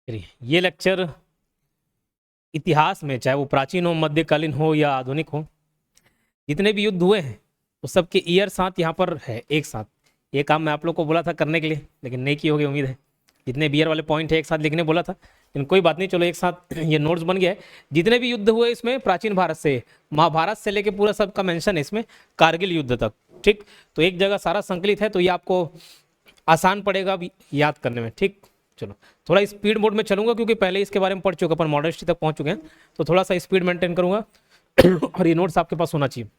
चलिए, ये लेक्चर इतिहास में, चाहे वो प्राचीन हो, मध्यकालीन हो या आधुनिक हो, जितने भी युद्ध हुए हैं वो सबके ईयर साथ यहाँ पर है एक साथ। ये काम मैं आप लोग को बोला था करने के लिए, लेकिन नहीं की होगी उम्मीद है। जितने भी ईयर वाले पॉइंट है एक साथ लिखने बोला था, लेकिन कोई बात नहीं, चलो एक साथ ये नोट्स बन गया है। जितने भी युद्ध हुए इसमें प्राचीन भारत से, महाभारत से लेके पूरा सबका मेंशन है इसमें, कारगिल युद्ध तक। ठीक, तो एक जगह सारा संकलित है, तो ये आपको आसान पड़ेगा अभी याद करने में। ठीक, चलो थोड़ा स्पीड मोड में चलूंगा क्योंकि पहले इसके बारे में पढ़ चुका, अपन मॉडर्न हिस्ट्री तक पहुंच चुके हैं, तो थोड़ा सा स्पीड मेंटेन करूंगा और ये नोट्स आपके पास होना चाहिए।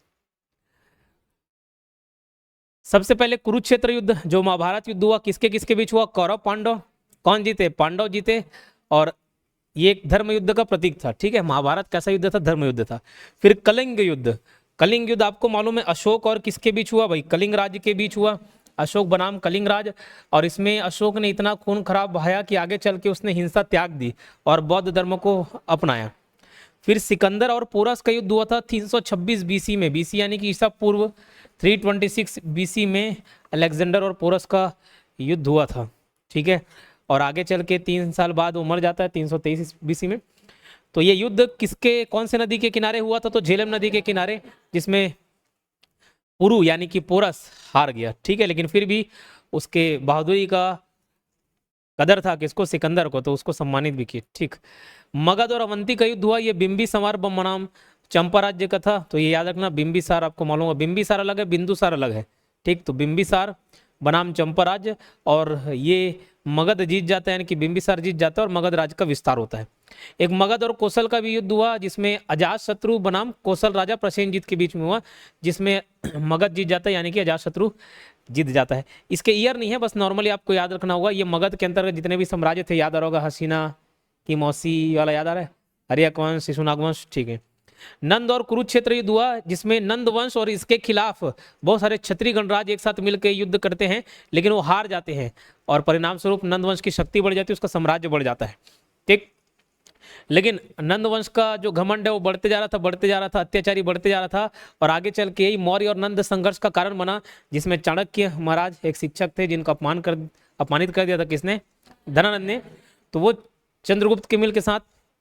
सबसे पहले कुरुक्षेत्र युद्ध, जो महाभारत युद्ध हुआ, किसके किसके बीच हुआ? कौरव पांडव। कौन जीते? पांडव जीते। और ये एक धर्म युद्ध का प्रतीक था। ठीक है, महाभारत कैसा युद्ध था? धर्म युद्ध था। फिर कलिंग युद्ध। कलिंग युद्ध आपको मालूम है अशोक और किसके बीच हुआ भाई? कलिंग राज्य के बीच हुआ। अशोक बनाम कलिंग राज। और इसमें अशोक ने इतना खून खराब बहाया कि आगे चल के उसने हिंसा त्याग दी और बौद्ध धर्म को अपनाया। फिर सिकंदर और पोरस का युद्ध हुआ था 326 बीसी में, बीसी यानी कि ईसा पूर्व 326 बीसी में अलेक्जेंडर और पोरस का युद्ध हुआ था। ठीक है, और आगे चल के 3 साल बाद वो मर जाता है 323 बीसी में। तो ये युद्ध किसके, कौन से नदी के किनारे हुआ था? तो झेलम नदी के किनारे, जिसमें पुरु यानी कि पोरस हार गया। ठीक है, लेकिन फिर भी उसके बहादुरी का कदर था किसको? सिकंदर को, तो उसको सम्मानित भी किया। ठीक, मगध और अवंती का युद्ध हुआ, ये बिंबिसार बनाम चंपा राज्य का था। तो ये याद रखना, बिंबिसार आपको मालूम है, बिंबिसार अलग है, बिंदुसार अलग है। ठीक, तो बिंबिसार बनाम चंपा राज्य, और ये मगध जीत जाता है, यानी कि बिंबिसार जीत जाता है और मगध राज्य का विस्तार होता है। एक मगध और कौशल का भी युद्ध हुआ, जिसमें अजातशत्रु बनाम कौशल राजा प्रसेनजीत के बीच में हुआ, जिसमें मगध जीत जाता है, यानी कि अजातशत्रु जीत जाता है। इसके ईयर नहीं है, बस नॉर्मली आपको याद रखना होगा। ये मगध के अंतर्गत जितने भी साम्राज्य थे, याद आ रहा होगा, हसीना की मौसी वाला याद आ रहा है, हरियक वंश, शिशुनाग वंश। ठीक है, नंद और कुरुक्षेत्र युद्ध हुआ, जिसमें नंद वंश और इसके खिलाफ बहुत सारे क्षत्रिय गणराज्य एक साथ मिलकर युद्ध करते हैं, लेकिन वो हार जाते हैं और परिणाम स्वरूप नंद वंश की शक्ति बढ़ जाती है, उसका साम्राज्य बढ़ जाता है। ठीक, लेकिन नंद वंश का जो घमंड है वो बढ़ते जा रहा था, बढ़ते जा रहा था, अत्याचारी बढ़ते जा रहा था, और आगे चल के यही मौर्य और नंद संघर्ष का कारण बना, जिसमें चाणक्य महाराज एक शिक्षक थे जिनका अपमानित कर दिया था किसने? धनानंद ने। तो वो चंद्रगुप्त के मिल के साथ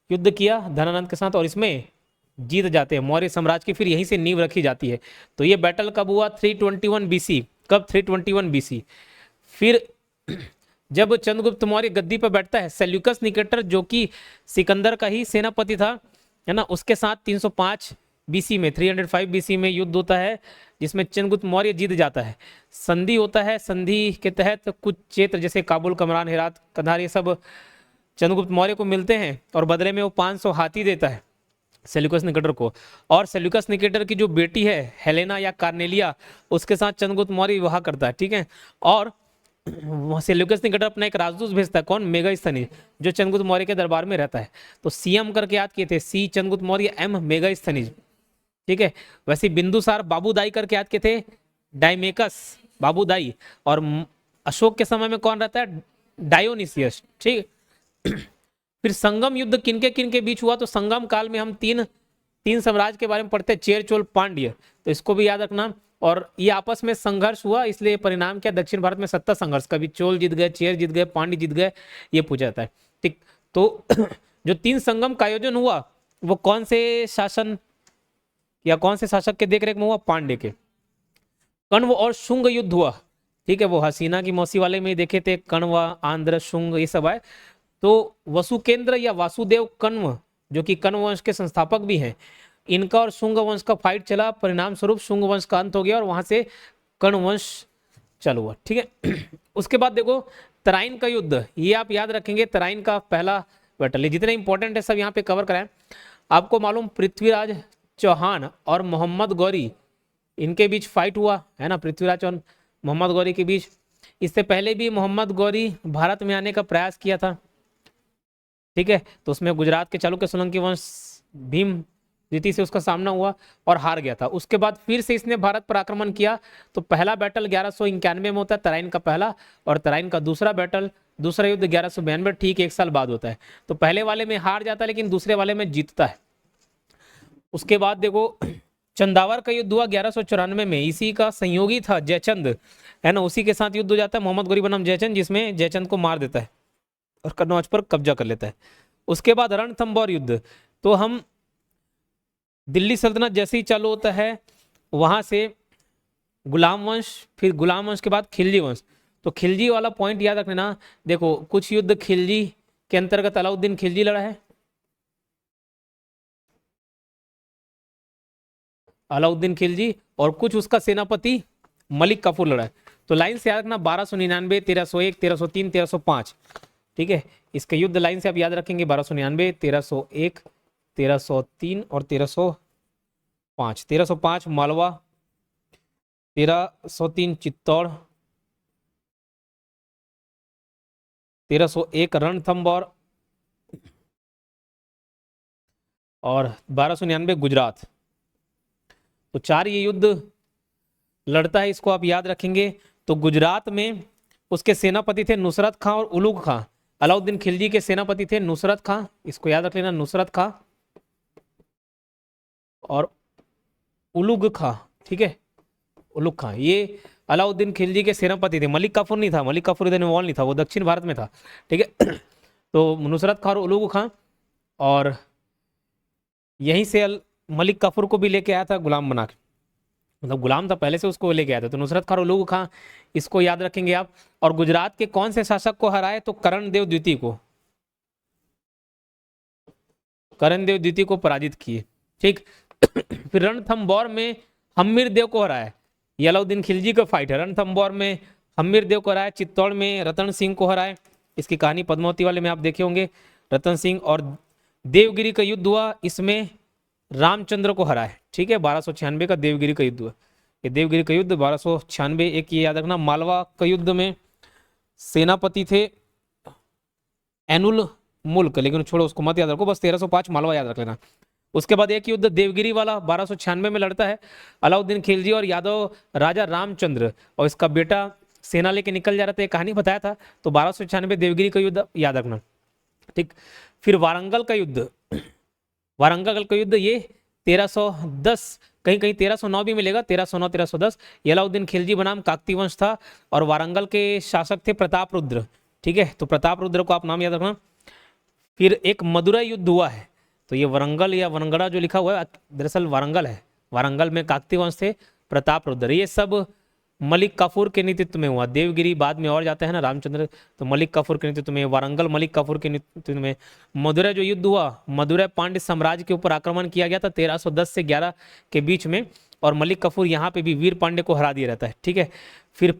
युद्ध किया धनानंद के साथ, और इसमें जीत जाते हैं मौर्य साम्राज्य की। फिर यहीं से नींव रखी जाती है। तो ये बैटल कब हुआ? 321 बीसी। कब? 321 बीसी। फिर जब चंद्रगुप्त मौर्य गद्दी पर बैठता है, सेल्यूकस निकेटर जो कि सिकंदर का ही सेनापति था, है ना, उसके साथ 305 बीसी में, 305 बीसी में युद्ध होता है, जिसमें चंद्रगुप्त मौर्य जीत जाता है। संधि होता है, संधि के तहत कुछ क्षेत्र जैसे काबुल, कमरान, हेरात, कंधार, ये सब चंद्रगुप्त मौर्य को मिलते हैं, और बदले में वो 500 हाथी देता है सेल्यूकस निकेटर को। और सेल्यूकस निकेटर की जो बेटी है हेलेना या कार्नेलिया, उसके साथ चंद्रगुप्त मौर्य विवाह करता है। ठीक है, और सेल्यूकस निकेटर अपना एक राजदूत भेजता है, कौन? मेगास्थनीज, जो चंद्रगुप्त मौर्य के दरबार में रहता है। तो सीएम करके याद किए थे, सी चंद्रगुप्त मौर्य, एम मेगास्थनीज। ठीक है, वैसे बिंदुसार बाबूदाई करके याद किए थे, डाइमेकस बाबूदाई। और अशोक के समय में कौन रहता है? डायोनिसियस। ठीक, फिर संगम युद्ध किनके किनके बीच हुआ? तो संगम काल में हम तीन साम्राज्य के बारे में पढ़ते हैं, चेर, चोल, पांड्य, तो इसको भी याद रखना। और ये आपस में संघर्ष हुआ, इसलिए परिणाम क्या? दक्षिण भारत में सत्ता संघर्ष, कभी चोल जीत गए, चेर जीत गए, पांड्य जीत गए, ये पूछा जाता है। ठीक, तो जो 3 संगम का आयोजन हुआ वो कौन से शासन या कौन से शासक के देखरेख में हुआ? पांड्य के। कण्व और शुंग युद्ध हुआ। ठीक है, वो हसीना की मौसी वाले में देखे थे, कण्व, आंध्र, शुंग, ये सब आए। तो वसुकेंद्र या वासुदेव कण्व, जो कि कण्व वंश के संस्थापक भी हैं, इनका और शुंग वंश का फाइट चला, परिणाम स्वरूप शुंग वंश का अंत हो गया और वहां से कण्व वंश चालू हुआ। ठीक है, उसके बाद देखो तराइन का युद्ध, ये आप याद रखेंगे, तराइन का पहला बैटल। ये जितने इंपॉर्टेंट है सब यहाँ पे कवर कराएं। आपको मालूम पृथ्वीराज चौहान और मोहम्मद गौरी, इनके बीच फाइट हुआ है ना, पृथ्वीराज और मोहम्मद गौरी के बीच। इससे पहले भी मोहम्मद गौरी भारत में आने का प्रयास किया था। ठीक है, तो उसमें गुजरात के चालुक्य सोलंकी वंश भीम रीति से उसका सामना हुआ और हार गया था। उसके बाद फिर से इसने भारत पर आक्रमण किया। तो पहला बैटल 1191 में होता है, तराइन का पहला, और तराइन का दूसरा बैटल, दूसरा युद्ध 1192, ठीक 1 साल बाद होता है। तो पहले वाले में हार जाता है, लेकिन दूसरे वाले में जीतता है। उसके बाद देखो चंदावर का युद्ध हुआ 1194 में, इसी का संयोगी था जयचंद, है ना, उसी के साथ युद्ध हो जाता है, मोहम्मद गौरी बनाम जयचंद, जिसमें जयचंद को मार देता है। और कन्नौज पर कब्जा कर लेता है। उसके बाद रणथंभौर युद्ध, तो हम दिल्ली सल्तनत जैसे ही चालू होता है वहां से गुलाम वंश, फिर गुलाम वंश के बाद खिलजी वंश। तो खिलजी वाला पॉइंट याद रख लेना। देखो कुछ युद्ध खिलजी के अंतर्गत अलाउद्दीन खिलजी लड़ा है, अलाउद्दीन खिलजी, और कुछ उसका सेनापति मलिक काफूर लड़ा है। तो लाइन से याद रखना 1299, 1301, 1303, 1305। ठीक है, इसके युद्ध लाइन से आप याद रखेंगे 1299, 1301, 1303 और 1305। 1305 मालवा, 1303 चित्तौड़, 1301 रणथंभौर और 1299 गुजरात। तो 4 ये युद्ध लड़ता है, इसको आप याद रखेंगे। तो गुजरात में उसके सेनापति थे नुसरत खां और उलुग खां। अलाउद्दीन खिलजी के सेनापति थे नुसरत खां, इसको याद रख लेना, नुसरत खां और उलुग खां। ठीक है, उलुग खां ये अलाउद्दीन खिलजी के सेनापति थे। मलिक काफूर नहीं था, मलिक काफूर इधर इन्वॉल्व नहीं था, वो दक्षिण भारत में था। ठीक है तो नुसरत खां और उलुग खां, और यहीं से मलिक काफूर को भी लेके आया था गुलाम बना के, मतलब गुलाम था पहले से, उसको लेके आया था। तो नुसरत खां और उलुग खां, इसको याद रखेंगे आप। और गुजरात के कौन से शासक को हराए? तो करण देव द्वितीय को, करण देव द्वितीय को पराजित किए। ठीक फिर रणथंभौर में हम्मीर देव को हराया, ये अलाउद्दीन खिलजी का फाइट है। रणथंभौर में हम्मीर देव को हराया। चित्तौड़ में रतन सिंह को हराया, इसकी कहानी पद्मावती वाले में आप देखे होंगे। रतन सिंह और देवगिरी का युद्ध हुआ, इसमें रामचंद्र को हराया। ठीक है, 1296 का देवगिरी का युद्ध हुआ। ये देवगिरी का युद्ध 1296। एक ये याद रखना, मालवा का युद्ध में सेनापति थे एनुल मुल्क, लेकिन छोड़ो उसको मत याद रखो, बस 1305 मालवा याद रख लेना। उसके बाद एक युद्ध देवगिरी वाला 1296 में लड़ता है अलाउद्दीन खिलजी और यादव राजा रामचंद्र, और इसका बेटा सेना लेके निकल जा रहा था, ये कहानी बताया था। तो 1296 देवगिरी का युद्ध याद रखना। ठीक, फिर वारंगल का युद्ध, वारंगल का युद्ध ये 1310, कहीं कहीं 1309 भी मिलेगा, 1309 1310। ये अलाउद्दीन खिलजी बनाम काकती वंश था, और वारंगल के शासक थे प्रताप रुद्र। ठीक है, तो प्रताप रुद्र को आप नाम याद रखना। फिर एक मदुरई युद्ध हुआ है, तो ये वरंगल या वरंगड़ा जो लिखा हुआ है दरअसल वारंगल है। वारंगल में काकती वंश थे, प्रताप रुद्र। ये सब मलिक काफूर के नेतृत्व में हुआ। देवगिरी बाद में और जाता है ना रामचंद्र, तो मलिक काफूर के नेतृत्व में, वारंगल मलिक काफूर के नेतृत्व में। मदुरै जो युद्ध हुआ, मदुरै पांड्य साम्राज्य के ऊपर आक्रमण किया गया था 1310 से 11 के बीच में, और मलिक काफूर यहाँ पे भी वीर पांड्य को हरा दिया रहता है। ठीक है, फिर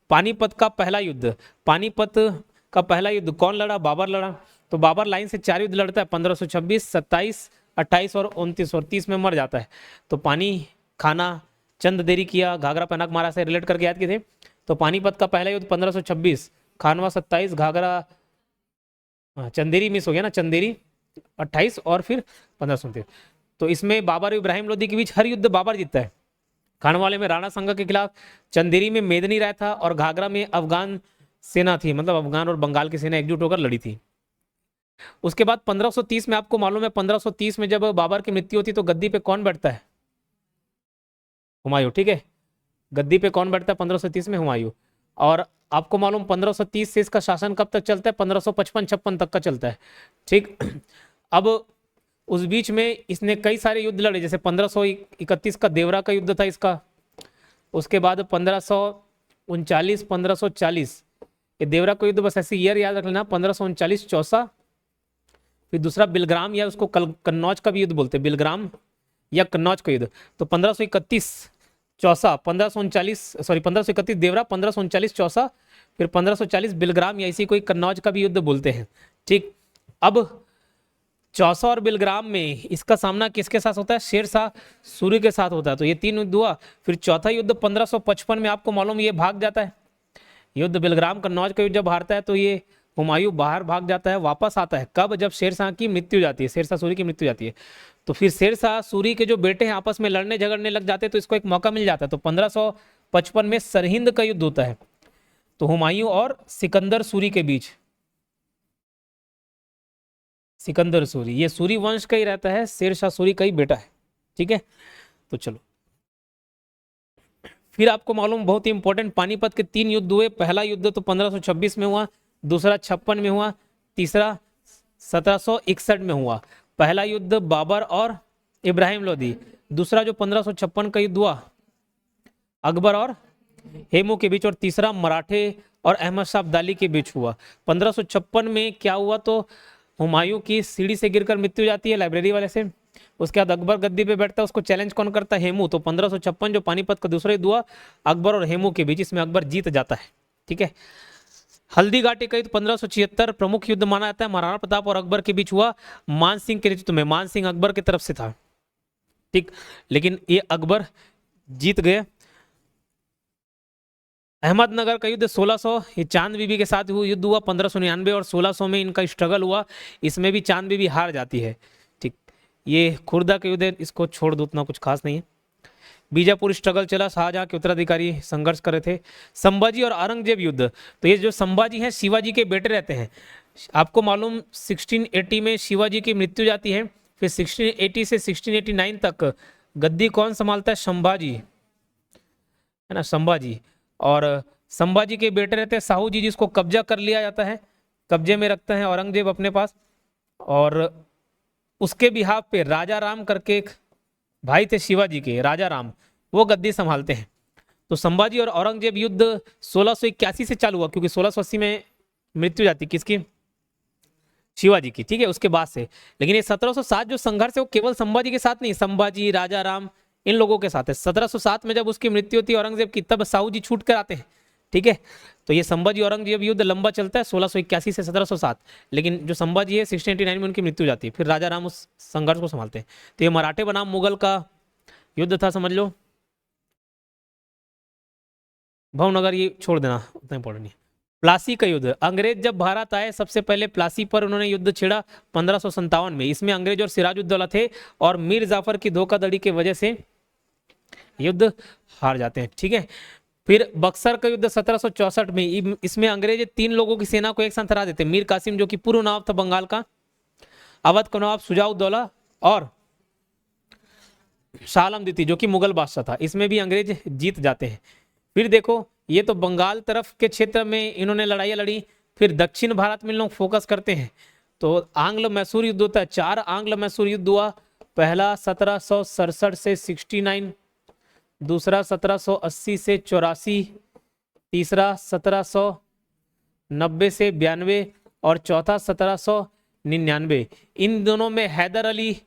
पानीपत का पहला युद्ध, पानीपत का पहला युद्ध कौन लड़ा? बाबर लड़ा। तो बाबर लाइन से 4 युद्ध लड़ता है, 1526, 27, 28 और 29, और 30 में मर जाता है। तो पानी खाना चंद देरी किया, घाघरा पहनाक मारा से रिलेट करके याद किए थे। तो पानीपत का पहला युद्ध 1526, खानवा 27, घाघरा चंदेरी मिस हो गया ना, चंदेरी 28 और फिर 1529। तो इसमें बाबर और इब्राहिम लोदी के बीच हर युद्ध बाबर जीतता है। खानवाले में राणा संगा के खिलाफ, चंदेरी में मेदनी राय था, और घाघरा में अफगान सेना थी, मतलब अफगान और बंगाल की सेना एकजुट होकर लड़ी थी। उसके बाद 1530 में आपको मालूम है, 1530 में जब बाबर की मृत्यु होती तो गद्दी पे कौन बैठता है? हुमायूं। ठीक है, गद्दी पे कौन बैठता है 1530 में? हुमायूं। और आपको मालूम 1530 से इसका शासन कब तक चलता है? 1555-56 तक का चलता है। ठीक अब उस बीच में इसने कई सारे युद्ध लड़े, जैसे 1531 का देवरा का युद्ध था इसका। उसके बाद 1539, 1540 ये देवरा का युद्ध, बस ऐसे ईयर याद रख लेना, 1539 चौसा। फिर दूसरा बिलग्राम, या उसको कन्नौज का भी युद्ध बोलते हैं, बिलग्राम या कन्नौज का युद्ध। तो 1531 चौसा, 1531 देवरा, 1539 चौसा, फिर 1540 बिलग्राम, या इसी कोई कन्नौज का भी युद्ध बोलते हैं। ठीक, अब चौसा और बिलग्राम में इसका सामना किसके साथ होता है? शेरशाह सूरी के साथ होता है। तो ये 3 युद्ध हुआ। फिर चौथा युद्ध 1555 में आपको मालूम ये भाग जाता है युद्ध, बिलग्राम कन्नौज का युद्ध जब हारता है तो ये हुमायूं बाहर भाग जाता है, वापस आता है कब? जब शेरशाह की मृत्यु जाती है, शेरशाह सूरी की मृत्यु जाती है। तो फिर शेरशाह सूरी के जो बेटे हैं आपस में लड़ने झगड़ने लग जाते हैं, तो इसको एक मौका मिल जाता है। तो 1555 में सरहिंद का युद्ध होता है, तो हुमायूं और सिकंदर सूरी के बीच। सिकंदर सूरी, ये सूरी वंश का ही रहता है, शेरशाह सूरी का ही बेटा है। ठीक है, तो चलो फिर आपको मालूम बहुत ही इंपॉर्टेंट, पानीपत के 3 युद्ध हुए। पहला युद्ध तो 1526 में हुआ, दूसरा 56 में हुआ, तीसरा 1761 में हुआ। पहला युद्ध बाबर और इब्राहिम लोदी। दूसरा जो 1556 का युद्ध हुआ अकबर और हेमू के बीच। और तीसरा मराठे और अहमद शाह अब्दाली के बीच हुआ। 1556 में क्या हुआ तो हुमायूं की सीढ़ी से गिरकर मृत्यु हो जाती है लाइब्रेरी वाले से। उसके बाद अकबर गद्दी पे बैठता है, उसको चैलेंज कौन करता है? हेमू। तो 1556 जो पानीपत का दूसरा युद्ध हुआ अकबर और हेमू के बीच, इसमें अकबर जीत जाता है। ठीक है। हल्दी घाटी का युद्ध 1576 प्रमुख युद्ध माना जाता है, महाराणा प्रताप और अकबर के बीच हुआ। मान सिंह के नेतृत्व में। मान सिंह अकबर की तरफ से था, ठीक, लेकिन ये अकबर जीत गए। अहमदनगर का युद्ध 1600, ये चांद बीबी के साथ युद्ध हुआ 1599 और 1600 में इनका स्ट्रगल हुआ। इसमें भी चांद बीबी हार जाती है। ठीक, ये खुर्दा का युद्ध है, इसको छोड़ दो, उतना कुछ खास नहीं है। बीजापुर स्ट्रगल चला, शाहजहां के उत्तराधिकारी संघर्ष कर रहे थे। संभाजी और औरंगजेब युद्ध, तो ये जो संभाजी हैं शिवाजी के बेटे रहते हैं। आपको मालूम 1680 में शिवाजी की मृत्यु जाती है, फिर 1680 से 1689 तक गद्दी कौन संभालता है? संभाजी, है ना, संभाजी। और संभाजी के बेटे रहते हैं साहू जी, जिसको कब्जा कर लिया जाता है, कब्जे में रखते हैं औरंगजेब अपने पास। और उसके बिहाफ पे राजा राम करके एक भाई थे शिवाजी के, राजा राम, वो गद्दी संभालते हैं। तो संभाजी और औरंगजेब युद्ध 1681 से चालू हुआ, क्योंकि 1680 में मृत्यु जाती किसकी? शिवाजी की। ठीक है, उसके बाद से। लेकिन ये 1707 जो संघर्ष है वो केवल संभाजी के साथ नहीं, संभाजी, राजा राम, इन लोगों के साथ है। 1707 में जब उसकी मृत्यु होती है औरंगजेब की, तब साहू जी छूट कर आते हैं। ठीक है, तो ये संभाजी औरंगजेब युद्ध लंबा चलता है 1681 से 1707। लेकिन जो संभाजी है 1689 में उनकी मृत्यु हो जाती है, फिर राजा राम उस संघर्ष को संभालते हैं। तो ये मराठे बनाम मुगल का युद्ध था, समझ लो। भावनगर ये छोड़ देना, उतना इंपॉर्टेंट नहीं है। प्लासी का युद्ध, अंग्रेज जब भारत आए सबसे पहले प्लासी पर उन्होंने युद्ध छेड़ा 1557 में। इसमें अंग्रेज और सिराजुद्दौला थे, और मीर जाफर की धोखाधड़ी की वजह से युद्ध हार जाते हैं। ठीक है, फिर बक्सर का युद्ध 1764 में। इसमें अंग्रेज 3 लोगों की सेना को एक साथ हरा देते हैं। मीर कासिम जो कि पूर्व नवाब था बंगाल का, अवध का नवाब शुजाउद्दौला, और शाह आलम द्वितीय जो कि मुगल बादशाह था। इसमें भी अंग्रेज जीत जाते हैं। फिर देखो, ये तो बंगाल तरफ के क्षेत्र में इन्होंने लड़ाइयाँ लड़ी। फिर दक्षिण भारत में लोग फोकस करते हैं, तो आंग्ल मैसूर युद्ध होता है। 4 आंग्ल मैसूर युद्ध हुआ। पहला 1767 से 69, दूसरा 1780 से 84, तीसरा 1790 से 92, और चौथा 1799। इन दोनों में हैदर अली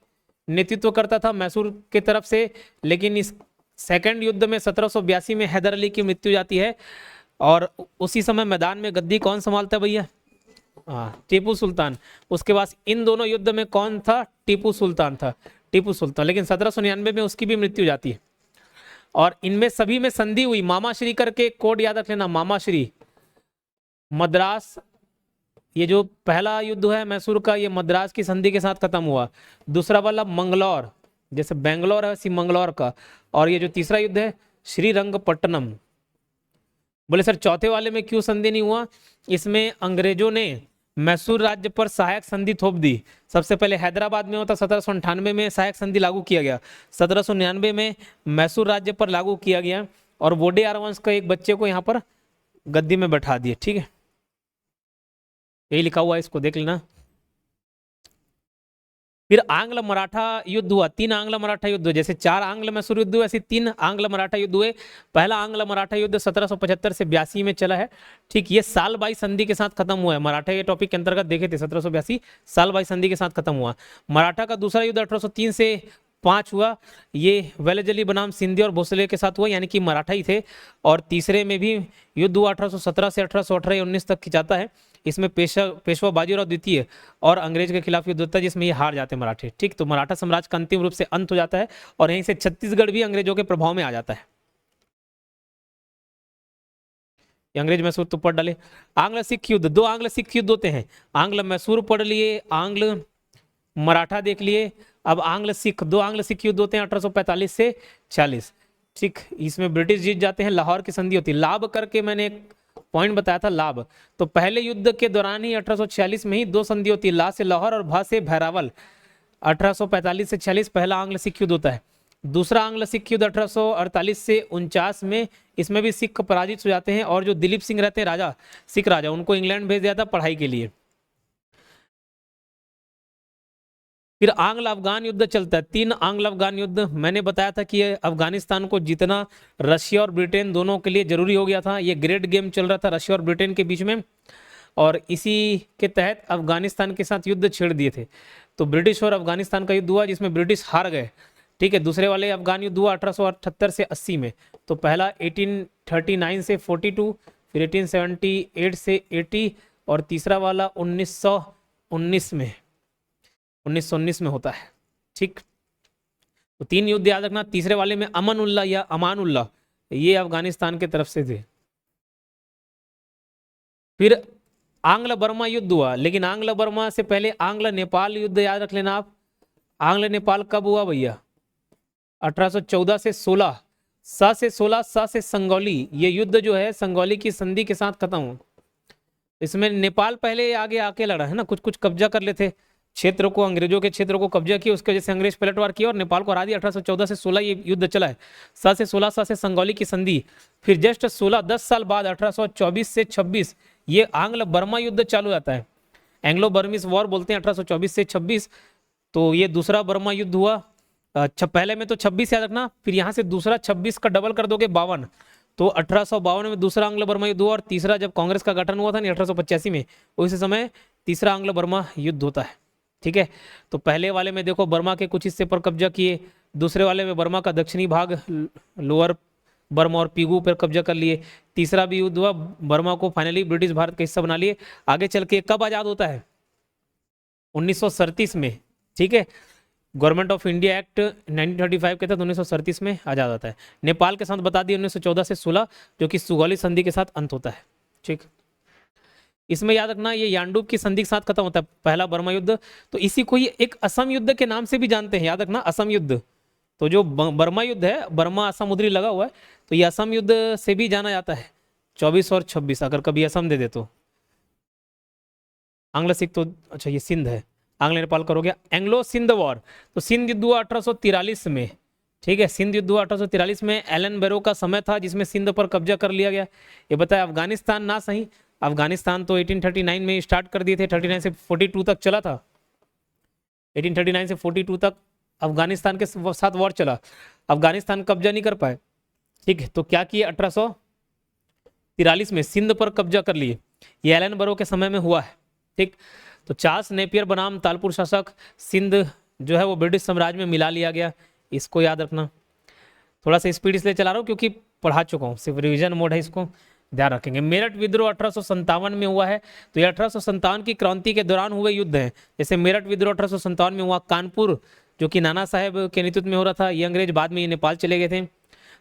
नेतृत्व करता था मैसूर के तरफ से। लेकिन इस सेकंड युद्ध में 1782 में हैदर अली की मृत्यु जाती है। और उसी समय मैदान में गद्दी कौन संभालता है भैया? टीपू सुल्तान। उसके बाद इन दोनों युद्ध में कौन था? टीपू सुल्तान था, टीपू सुल्तान। लेकिन 1799 में उसकी भी मृत्यु जाती है। और इनमें सभी में संधि हुई। मामाश्री करके कोड याद रख लेना, मामाश्री। मद्रास, ये जो पहला युद्ध है मैसूर का, ये मद्रास की संधि के साथ खत्म हुआ। दूसरा वाला मंगलौर, जैसे बेंगलोर है वैसे मंगलौर का। और ये जो तीसरा युद्ध है श्रीरंगपट्टनम। बोले सर चौथे वाले में क्यों संधि नहीं हुआ? इसमें अंग्रेजों ने मैसूर राज्य पर सहायक संधि थोप दी। सबसे पहले हैदराबाद में होता, 1798 में सहायक संधि लागू किया गया। 1799 में मैसूर राज्य पर लागू किया गया, और वोडेयार वंश का एक बच्चे को यहाँ पर गद्दी में बैठा दिए। ठीक है, यही लिखा हुआ है, इसको देख लेना। फिर आंग्ल मराठा युद्ध हुआ। 3 आंग्ल मराठा युद्ध हुए। जैसे 4 आंग्ल मैसूर युद्ध हुए, ऐसे 3 आंग्ल मराठा युद्ध हुए। पहला आंग्ल मराठा युद्ध 1775 से 82 में चला है। ठीक, ये सालबाई संधि के साथ खत्म हुआ है। मराठा ये टॉपिक के अंतर्गत देखे थे, 1782 सालबाई संधि के साथ खत्म हुआ। मराठा का दूसरा युद्ध 1803 से 5 हुआ। ये वेलजली बनाम सिंधी और भोसले के साथ हुआ, यानी कि मराठा ही थे। और तीसरे में भी युद्ध हुआ 1817 से 1818 19 तक खिंचाता है। इसमें पेशवा बाजीराव द्वितीय और अंग्रेज के खिलाफ युद्ध होता है, जिसमें ये हार जाते हैं मराठे। ठीक, तो मराठा साम्राज्य का अंतिम रूप से अंत हो जाता है, और यहीं से छत्तीसगढ़ भी अंग्रेजों के प्रभाव में आ जाता है। अंग्रेज मैसूर तो पढ़ डाले। आंग्ल सिख युद्ध, 2 आंग्ल सिख युद्ध होते हैं। आंग्ल मैसूर पढ़ लिए, आंग्ल मराठा देख लिए। अब आंग्ल सिख, 2 आंग्ल सिख युद्ध होते हैं 1845 से 40। ठीक, इसमें ब्रिटिश जीत जाते हैं। लाहौर की संधि होती है। लाभ करके मैंने एक पॉइंट बताया था, लाभ। तो पहले युद्ध के दौरान ही 1846 में ही 2 संधि होती है, ला से लाहौर और भा से भैरावल। 1845 से 46 पहला आंग्ल सिख युद्ध होता है। दूसरा आंग्ल सिख युद्ध 1848 से 49 में, इसमें भी सिख पराजित हो जाते हैं। और जो दिलीप सिंह रहते हैं राजा, सिख राजा, उनको इंग्लैंड भेज दिया था पढ़ाई के लिए। फिर आंग्ल अफगान युद्ध चलता है। 3 आंग्ल अफगान युद्ध, मैंने बताया था कि ये अफगानिस्तान को जीतना रशिया और ब्रिटेन दोनों के लिए जरूरी हो गया था। ये ग्रेट गेम चल रहा था रशिया और ब्रिटेन के बीच में, और इसी के तहत अफगानिस्तान के साथ युद्ध छेड़ दिए थे। तो ब्रिटिश और अफगानिस्तान का युद्ध हुआ जिसमें ब्रिटिश हार गए, ठीक है। दूसरे वाले अफगान युद्ध हुआ 1878 से 80 में। तो पहला 1839 से 42, फिर 1878 से 80, और तीसरा वाला 1919 में 1919 में होता है, ठीक। तो 3 युद्ध याद रखना। तीसरे वाले में अमन उल्लाह या अमान उल्लाह, ये अफगानिस्तान की तरफ से थे। फिर आंग्ल बर्मा युद्ध हुआ, लेकिन आंग्ल बर्मा से पहले आंग्ल नेपाल युद्ध याद रख लेना आप। आंग्ल नेपाल कब हुआ भैया? 1814 से 16, सा से संगौली, ये युद्ध जो है संगौली की संधि के साथ खत्म हुआ। इसमें नेपाल पहले आगे आके लड़ा है ना, कुछ कुछ कब्जा कर लेते क्षेत्र को, अंग्रेजों के क्षेत्र को कब्जा किया, उसके वजह से अंग्रेज पलटवार किया और नेपाल को हरा दिया। 1814 से 16 ये युद्ध चला है। सा से 16, सा से संगौली की संधि। फिर जस्ट 10 साल बाद 1824 से 26 ये आंग्ल बर्मा युद्ध चालू आता है। एंग्लो बर्मिस वॉर बोलते हैं 1824 से 26। तो ये दूसरा बर्मा युद्ध हुआ। अच्छा, पहले में तो 26 याद रखना, फिर यहाँ से दूसरा 26 का डबल कर दोगे 52। तो 1852 में दूसरा आंग्ल बर्मा युद्ध हुआ, और तीसरा जब कांग्रेस का गठन हुआ था नहीं 1885 में, उसी समय तीसरा आंग्ल बर्मा युद्ध होता है, ठीक है। तो पहले वाले में देखो बर्मा के कुछ हिस्से पर कब्जा किए, दूसरे वाले में बर्मा का दक्षिणी भाग लोअर बर्मा और पीगू पर कब्जा कर लिए। तीसरा भी युद्ध हुआ, बर्मा को फाइनली ब्रिटिश भारत का हिस्सा बना लिए। आगे चल के कब आजाद होता है? 1937 में, ठीक है। गवर्नमेंट ऑफ इंडिया एक्ट 1935 के तहत 1937 में आजाद आता है। नेपाल के साथ बता दिए 1914 से 16, जो कि सुगौली संधि के साथ अंत होता है, ठीक। इसमें याद रखना ये यानडूब की संधि के साथ खत्म होता है पहला बर्मा युद्ध। तो इसी को ये एक असम युद्ध के नाम से भी जानते हैं, याद रखना, असम युद्ध। तो जो बर्मा युद्ध है, बर्मा असम उधरी लगा हुआ है, तो ये असम युद्ध से भी जाना जाता है। 24 और 26 अगर कभी असम दे दे तो। आंग्ल सिख तो अच्छा ये सिंध है, आंग्ल नेपाल करोगे। एंग्लो सिंध वॉर, तो सिंध युद्ध हुआ 1843 में, ठीक है। सिंध युद्ध हुआ 1843 में। एलन बैरो का समय था जिसमें सिंध पर कब्जा कर लिया गया। ये बताया अफगानिस्तान ना सही, अफगानिस्तान तो 1839 में स्टार्ट कर दिए थे, 39 से 42 तक चला था। 1839 से 42 तक अफगानिस्तान के साथ वॉर चला, अफगानिस्तान कब्जा नहीं कर पाए, ठीक है। तो क्या किए? 1843 में सिंध पर कब्जा कर लिए। ये एलन बैरो के समय में हुआ है, ठीक। तो चार्ल्स नेपियर बनाम तालपुर शासक, सिंध जो है वो ब्रिटिश साम्राज्य में मिला लिया गया, इसको याद रखना। थोड़ा सा स्पीड इसलिए चला रहा हूँ क्योंकि पढ़ा चुका हूँ, सिर्फ रिविजन मोड है, इसको ध्यान रखेंगे। मेरठ विद्रोह 1857 में हुआ है। तो ये 1857 की क्रांति के दौरान हुए युद्ध हैं। जैसे मेरठ विद्रोह 1857 में हुआ। कानपुर जो कि नाना साहेब के नेतृत्व में हो रहा था, ये अंग्रेज बाद में ये नेपाल चले गए थे।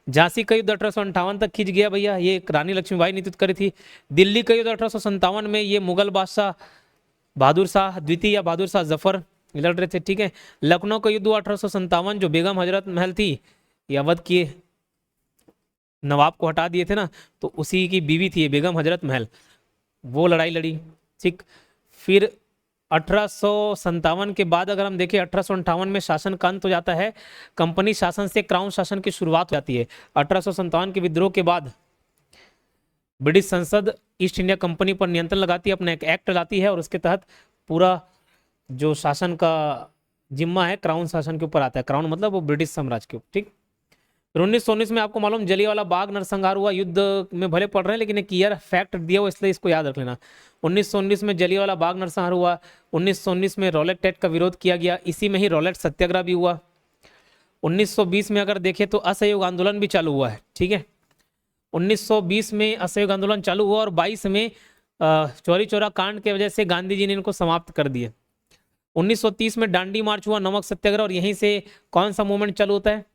झांसी का युद्ध 1858 तक खींच गया भैया, ये रानी लक्ष्मीबाई नेतृत्व करी थी। दिल्ली का युद्ध 1857 में ये मुगल बादशाह बहादुर शाह द्वितीय या बहादुर शाह जफर लड़ रहे थे, ठीक है। लखनऊ का युद्ध हुआ 1857, जो बेगम हजरत महल थी, ये अवध किए नवाब को हटा दिए थे ना, तो उसी की बीवी थी बेगम हजरत महल, वो लड़ाई लड़ी, ठीक। फिर 1857 के बाद अगर हम देखें 1858 में शासन का अंत हो जाता है, कंपनी शासन से क्राउन शासन की शुरुआत हो जाती है। 1857 के विद्रोह के बाद ब्रिटिश संसद ईस्ट इंडिया कंपनी पर नियंत्रण लगाती है, अपना एक एक्ट लाती है, और उसके तहत पूरा जो शासन का जिम्मा है क्राउन शासन के ऊपर आता है। क्राउन मतलब वो ब्रिटिश साम्राज्य के ऊपर, ठीक। 1919 में आपको मालूम जलियांवाला बाग नरसंहार हुआ। युद्ध में भले पढ़ रहे हैं लेकिन एक ईयर फैक्ट दिया हुआ, इसलिए इसको याद रख लेना। 1919 में जलियांवाला बाग नरसंहार हुआ। 1919 में रॉलेट एक्ट का विरोध किया गया, इसी में ही रॉलेट सत्याग्रह भी हुआ। 1920 में अगर देखें तो असहयोग आंदोलन भी चालू हुआ है, ठीक है। 1920 में असहयोग आंदोलन चालू हुआ और 22 में चौरी चौरा कांड की वजह से गांधी जी ने इनको समाप्त कर दिए। 1930 में डांडी मार्च हुआ, नमक सत्याग्रह, और यहीं से कौन सा मूवमेंट चालू होता है?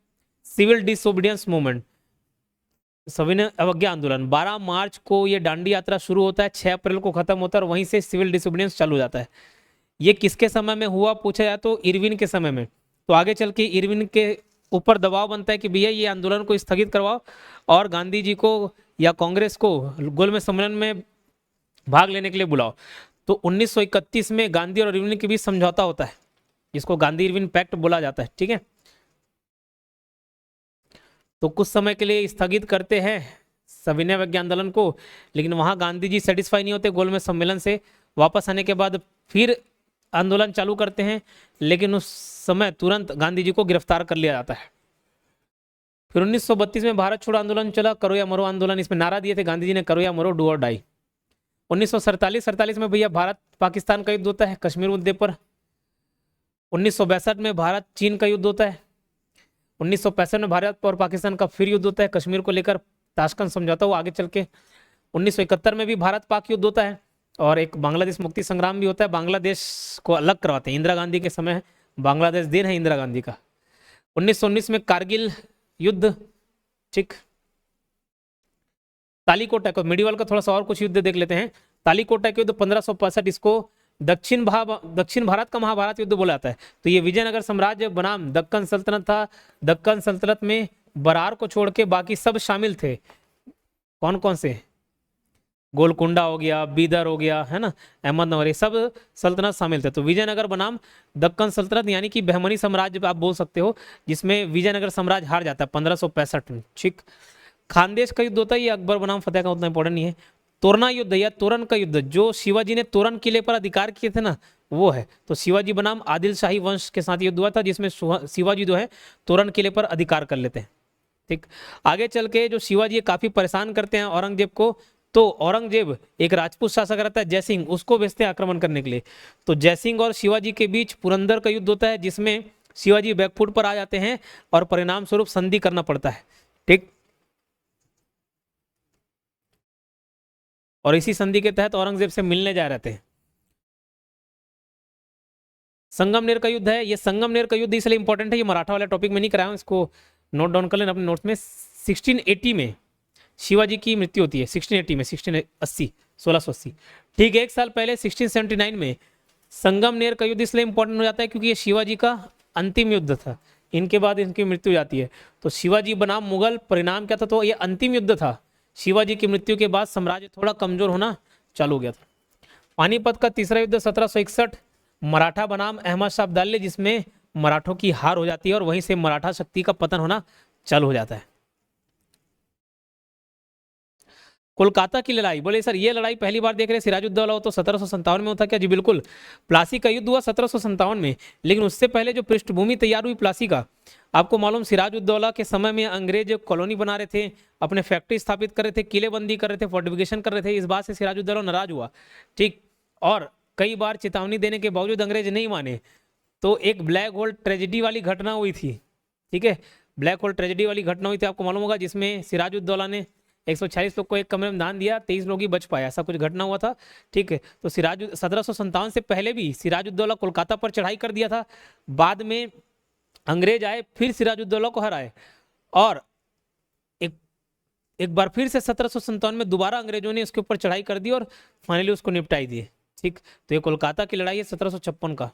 सिविल डिसोबीडियंस मूवमेंट, सविनय अवज्ञा आंदोलन। 12 मार्च को ये डांडी यात्रा शुरू होता है, 6 अप्रैल को खत्म होता है, और वहीं से सिविल डिसोबीडियंस चालू हो जाता है। ये किसके समय में हुआ पूछा जाए तो इरविन के समय में। तो आगे चल के इरविन के ऊपर दबाव बनता है कि भैया ये आंदोलन को स्थगित करवाओ और गांधी जी को या कांग्रेस को गोलमेज सम्मेलन में भाग लेने के लिए बुलाओ। तो 1931 में गांधी और इरविन के बीच समझौता होता है, जिसको गांधी इरविन पैक्ट बोला जाता है, ठीक है। तो कुछ समय के लिए स्थगित करते हैं सविनय अवज्ञा आंदोलन को, लेकिन वहां गांधी जी सेटिस्फाई नहीं होते गोलमेज सम्मेलन से। वापस आने के बाद फिर आंदोलन चालू करते हैं, लेकिन उस समय तुरंत गांधी जी को गिरफ्तार कर लिया जाता है। फिर 1932 में भारत छोड़ो आंदोलन चला, करो या मरो आंदोलन। इसमें नारा दिए थे गांधी जी ने, करो या मरो, डू और डाई। 1947 में भैया भारत पाकिस्तान का युद्ध होता है कश्मीर मुद्दे पर। 1962 में भारत चीन का युद्ध होता है। 1965 में भारत और पाकिस्तान का फिर युद्ध होता है कश्मीर को लेकर, ताशकंद समझौता हुआ आगे चल के। 1971 में भी भारत पाक युद्ध होता है, और एक बांग्लादेश मुक्ति संग्राम भी होता है। बांग्लादेश को अलग करवाते हैं, इंदिरा गांधी के समय बांग्लादेश दिन है इंदिरा गांधी का। 1919 में कारगिल युद्ध, ठीक। तालीकोटा को, मिडिवल का थोड़ा सा और कुछ युद्ध देख लेते हैं। तालीकोटा के युद्ध 1565, इसको दक्षिण भारत का महाभारत युद्ध बोला जाता है। तो ये विजयनगर साम्राज्य बनाम दक्कन सल्तनत था। दक्कन सल्तनत में बरार को छोड़ के बाकी सब शामिल थे। कौन कौन से? गोलकुंडा हो गया, बीदर हो गया, है ना, अहमदनगर, ये सब सल्तनत शामिल थे। तो विजयनगर बनाम दक्कन सल्तनत, यानी कि बहमनी साम्राज्य आप बोल सकते हो, जिसमें विजयनगर साम्राज्य हार जाता है 1565 में, ठीक। खानदेश का युद्ध होता है, ये अकबर बनाम फतेह का उतना इंपॉर्टेंट नहीं है। तोरना युद्ध या तोरन का युद्ध, जो शिवाजी ने तोरन किले पर अधिकार किए थे ना, वो है। तो शिवाजी बनाम आदिल शाही वंश के साथ युद्ध हुआ था, जिसमें शिवाजी जो है तोरन किले पर अधिकार कर लेते हैं, ठीक। आगे चल के जो शिवाजी काफी परेशान करते हैं औरंगजेब को, तो औरंगजेब एक राजपूत शासक रहता है जयसिंह, उसको भेजते हैं आक्रमण करने के लिए। तो जयसिंह और शिवाजी के बीच पुरंदर का युद्ध होता है, जिसमें शिवाजी बैकफुट पर आ जाते हैं और परिणाम स्वरूप संधि करना पड़ता है, ठीक। और इसी संधि के तहत औरंगजेब से मिलने जा रहे थे। संगमनेर का युद्ध है। ये संगमनेर का युद्ध इसलिए इंपॉर्टेंट है, ये मराठा वाले टॉपिक में नहीं कराया हूं, इसको नोट डाउन कर लेना अपने नोट्स में। 1680 में शिवाजी की मृत्यु होती है, 1680 में, 1680, ठीक। एक साल पहले 1679 में संगमनेर का युद्ध इसलिए इंपॉर्टेंट हो जाता है क्योंकि ये शिवाजी का अंतिम युद्ध था। इनके बाद इनकी मृत्यु हो जाती है। तो शिवाजी बनाम मुगल, परिणाम क्या था? तो ये अंतिम युद्ध था। शिवाजी की मृत्यु के बाद साम्राज्य थोड़ा कमजोर होना चालू हो गया था। पानीपत का तीसरा युद्ध 1761, मराठा बनाम अहमद शाह अब्दाली, जिसमें मराठों की हार हो जाती है और वहीं से मराठा शक्ति का पतन होना चालू हो जाता है। कोलकाता की लड़ाई, बोले सर ये लड़ाई पहली बार देख रहे हैं, सिराजुद्दौला हो तो 1757 में होता क्या? जी बिल्कुल, प्लासी का युद्ध हुआ 1757 में, लेकिन उससे पहले जो पृष्ठभूमि तैयार हुई प्लासी का, आपको मालूम सिराजुद्दौला के समय में अंग्रेज कॉलोनी बना रहे थे, अपने फैक्ट्री स्थापित कर रहे थे, किलेबंदी कर रहे थे, फोर्टिफिकेशन कर रहे थे। इस बात से सिराजुद्दौला नाराज हुआ, ठीक। और कई बार चेतावनी देने के बावजूद अंग्रेज नहीं माने, तो एक ब्लैक होल ट्रेजेडी वाली घटना हुई थी, ठीक है। ब्लैक होल ट्रेजेडी वाली घटना हुई थी, आपको मालूम होगा, जिसमें सिराजुद्दौला ने 146 लोग को एक कमरे में दान दिया, 23 लोग ही बच पाया, ऐसा कुछ घटना हुआ था, ठीक है। तो 1757 से पहले भी सिराजुद्दौला कोलकाता पर चढ़ाई कर दिया था। बाद में अंग्रेज आए, फिर सिराजुद्दौला को हराए, और एक बार फिर से 1757 में दोबारा अंग्रेजों ने इसके ऊपर चढ़ाई कर दी और फाइनली उसको निपटाई दिए, ठीक। तो ये कोलकाता की लड़ाई है 1756 का।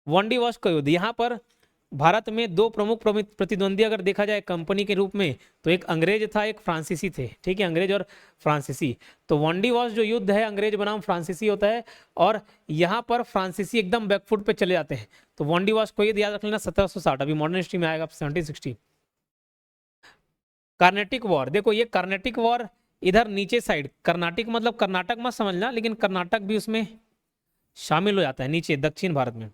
वांडी वॉश का युद्ध, यहाँ पर भारत में दो प्रमुख प्रतिद्वंदी अगर देखा जाए कंपनी के रूप में, तो एक अंग्रेज था, एक फ्रांसीसी थे, ठीक है, अंग्रेज और फ्रांसीसी। तो वांडी वॉश जो युद्ध है अंग्रेज बनाम फ्रांसीसी होता है, और यहाँ पर फ्रांसीसी एकदम बैकफुट पे चले जाते हैं। तो वांडी वॉश को ये याद रख लेना 1760, अभी मॉडर्न हिस्ट्री में आएगा 1760। कार्नेटिक वॉर, देखो ये कार्नेटिक वॉर इधर नीचे साइड, कर्नाटक मतलब कर्नाटक मत समझना, लेकिन कर्नाटक भी उसमें शामिल हो जाता है नीचे दक्षिण भारत में।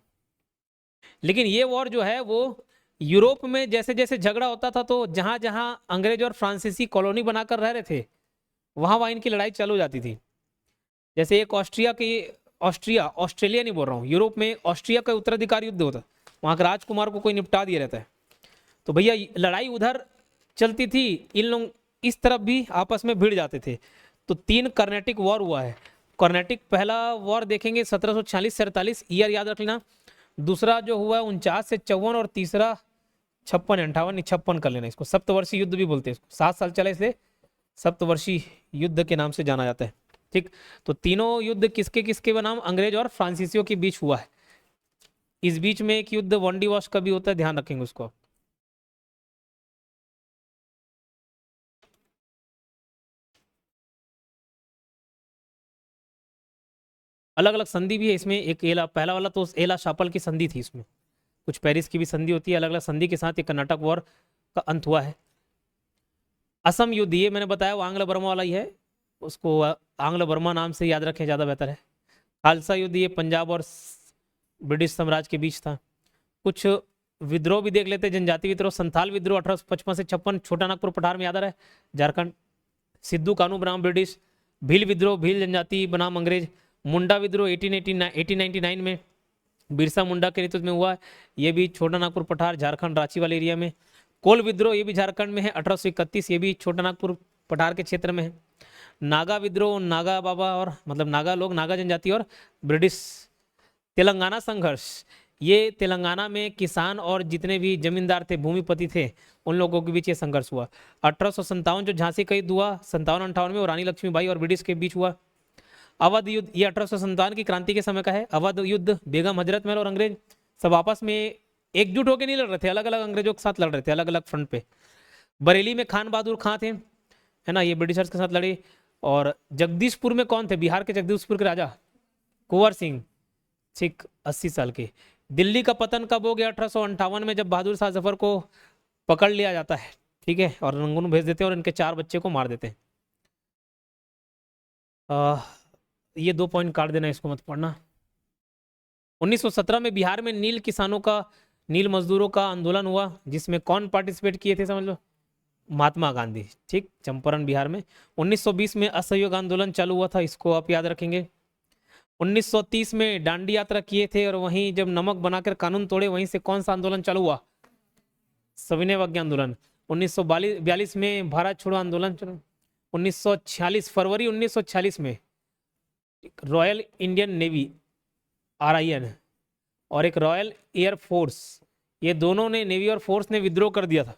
लेकिन ये वॉर जो है वो यूरोप में जैसे जैसे झगड़ा होता था, तो जहां जहां अंग्रेज और फ्रांसीसी कॉलोनी बनाकर रह रहे थे, वहां वहां इनकी लड़ाई चालू हो जाती थी। जैसे एक ऑस्ट्रेलिया नहीं बोल रहा हूँ, यूरोप में ऑस्ट्रिया का उत्तराधिकार युद्ध होता, वहां के राजकुमार को कोई निपटा दिया रहता है। तो भैया लड़ाई उधर चलती थी, इन लोग इस तरफ भी आपस में भिड़ जाते थे। तो 3 कर्नाटिक वॉर हुआ है। कर्नाटिक पहला वॉर देखेंगे 1746-47, ईयर याद रख लेना। दूसरा जो हुआ 49 से 54, और तीसरा 56-58 कर लेना, इसको सप्तवर्षीय युद्ध भी बोलते हैं, इसको 7 साल चला, इसलिए सप्तवर्षीय युद्ध के नाम से जाना जाता है, ठीक। तो तीनों युद्ध किसके किसके बनाम? अंग्रेज और फ्रांसीसियों के बीच हुआ है। इस बीच में एक युद्ध वांडी वॉश का भी होता है, ध्यान रखेंगे उसको। अलग अलग संधि भी है इसमें, एक एला, पहला वाला तो एला शापल की संधि थी, इसमें कुछ पेरिस की भी संधि होती है, अलग अलग संधि के साथ ये कर्नाटक वॉर का अंत हुआ है। असम युद्ध, ये मैंने बताया वो आंग्ल बर्मा वाला ही है, उसको आंग्ल बर्मा नाम से याद रखें ज़्यादा बेहतर है। खालसा युद्ध ये पंजाब और ब्रिटिश साम्राज्य के बीच था। कुछ विद्रोह भी देख लेते हैं। जनजाति विद्रोह, संथाल विद्रोह 1855 से 56, छोटा नागपुर पठार में याद आ रहा है, झारखंड। सिद्धू कानू बनाम ब्रिटिश। भील विद्रोह, भील जनजाति बनाम अंग्रेज। मुंडा विद्रोह 1899 में बिरसा मुंडा के नेतृत्व में हुआ, ये भी छोटा नागपुर पठार झारखंड रांची वाले एरिया में। कोल विद्रोह ये भी झारखंड में है 1831, ये भी छोटा नागपुर पठार के क्षेत्र में है। नागा विद्रोह, नागा बाबा और मतलब नागा लोग, नागा जनजाति और ब्रिटिश। तेलंगाना संघर्ष, ये तेलंगाना में किसान और जितने भी जमींदार थे, भूमिपति थे, उन लोगों के बीच ये संघर्ष हुआ। 1857 जो झांसी का युद्ध हुआ 57-58 में, और रानी लक्ष्मीबाई और ब्रिटिश के बीच हुआ। अवध युद्ध ये 1857 की क्रांति के समय का है। अवध युद्ध, बेगम हजरत महल और अंग्रेज सब आपस में एकजुट होकर नहीं लड़ रहे थे, अलग अलग अंग्रेजों के साथ लड़ रहे थे, अलग अलग फ्रंट पे। बरेली में खान बहादुर खां थे, है ना, ये ब्रिटिशर्स के साथ लड़े। और जगदीशपुर में कौन थे, बिहार के जगदीशपुर के राजा कुंवर सिंह, ठीक, 80 साल के। दिल्ली का पतन कब हो गया, 1858 में, जब बहादुर शाह जफर को पकड़ लिया जाता है, ठीक है, और रंगून भेज देते हैं और इनके 4 बच्चे को मार देते हैं। ये 2 पॉइंट काट देना, इसको मत पढ़ना। 1917 में बिहार में नील किसानों का, नील मजदूरों का आंदोलन हुआ, जिसमें कौन पार्टिसिपेट किए थे, समझ लो, महात्मा गांधी, ठीक, चंपारण बिहार में। 1920 में असहयोग आंदोलन चालू हुआ था, इसको आप याद रखेंगे। 1930 में दांडी यात्रा किए थे, और वहीं जब नमक बनाकर कानून तोड़े, वहीं से कौन सा आंदोलन चालू हुआ, सविनय अवज्ञा आंदोलन। 1942 में भारत छोड़ो आंदोलन चलो। 1946 फरवरी 1946 में रॉयल इंडियन नेवी RIN और एक रॉयल एयर फोर्स, ये दोनों ने, नेवी और फोर्स ने विद्रोह कर दिया था,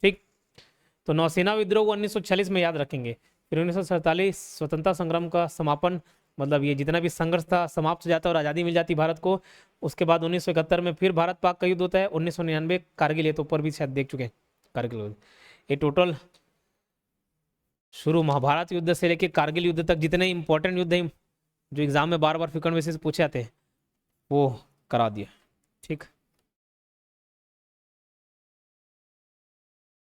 ठीक। तो नौसेना विद्रोह 1946 में याद रखेंगे। फिर 1947 स्वतंत्रता संग्राम का समापन, मतलब ये जितना भी संघर्ष था समाप्त हो जाता और आज़ादी मिल जाती भारत को। उसके बाद 1971 में फिर भारत पाक का युद्ध होता है। 1999 कारगिल, ये तो ऊपर भी शायद देख चुके हैं कारगिल युद्ध। ये टोटल शुरू महाभारत युद्ध से लेकर कारगिल युद्ध तक जितने इंपॉर्टेंट युद्ध हैं जो एग्जाम में बार बार फ्रीक्वेंट बेसिस से पूछे जाते हैं, वो करा दिया, ठीक।